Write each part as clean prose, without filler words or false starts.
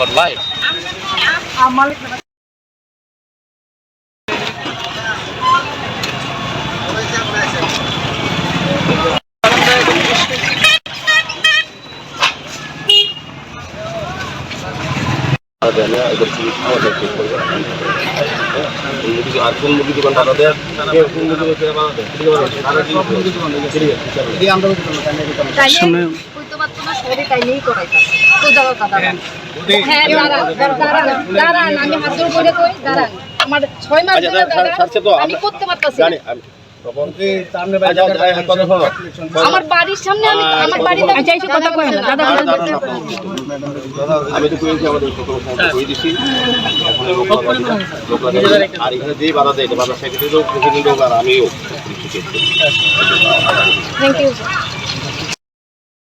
live. আমার 6 মাস আমি করতে পারতাছি আমার বাড়ির সামনে আমি আমার বাড়িতে যাইছি কথা কই না দাদা আমি তো কইছি আমাদের সংস্থা কই দিছি আর এখানে যে বাধা দেয় বাধা সেক্রেটারিও প্রেসিডেন্টও আর আমিও থ্যাংক ইউ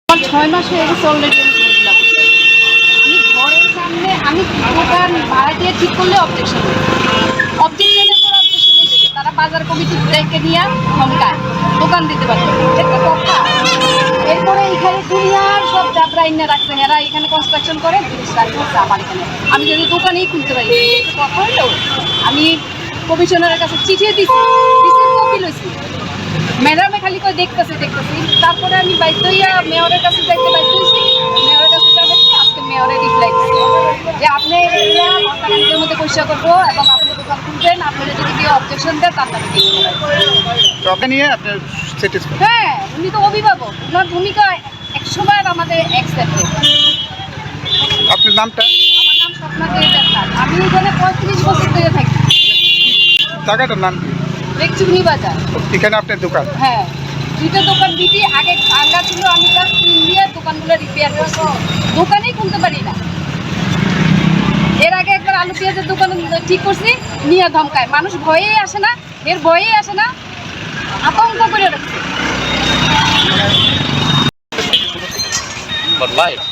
আমার 6 মাস হয়ে গেছে অলরেডি আমি ঘরের সামনে আমি দোকান ভাড়া দিয়ে ঠিক করলে অবজেকশনের পর অবজেকশনে দেবে তারা বাজার কমিটি থেকে নিয়ে ধমকায় দোকান দিতে পারবে একটা কথা এরপরে এখানে দুনিয়ার সব জাবরাইনা রাখছে এরা এখানে কনস্ট্রাকশন করে জিনিস রাখছে আমার এখানে আমি যদি দোকানেই খুলতে পারি কথা হইলো আমি কমিশনারের কাছে চিঠি দিছি কপি লইছি ম্যাডামে খালি করে দেখতেছে তারপরে আমি বাধ্য হইয়া মেয়রের কাছে যাইতে বাধ্য হয়েছি মেয়রের কাছে যাবেছি আজকে মেয়রের রিপ্লাই যে আপনি ঘন্টাখানিকের মধ্যে পরিষ্কার করবো এবং আপনি দোকান খুলবেন আপনারা যদি কেউ অবজেকশন দেন তারপরে নিয়ে আপনার স্যাটিসফাই হ্যাঁ উনি তো অভিভাবক ওনার ভূমিকা 100বার আমাদের অ্যাকসেপ্টেড। আপনার নামটা? আমার নাম স্বপ্না দেবনাথ আমি এখানে 35 বছর ধরে থাকি। জায়গাটার নাম কি? লেকচুনি বাজার। এখানে আপনার দোকান? হ্যাঁ দুটো দোকান দিদি আগে ভাঙা ছিল আমি তার 3 দিয়ে দোকানগুলো রিপেয়ার করছি দোকানেই খুলতে পারি না এর আগে একবার আলু পেঁয়াজের দোকান ঠিক করছি নিয়ে ধমকায় মানুষ ভয়েই আসে না এর ভয়েই আসে না আতঙ্ক করে রাখছে live.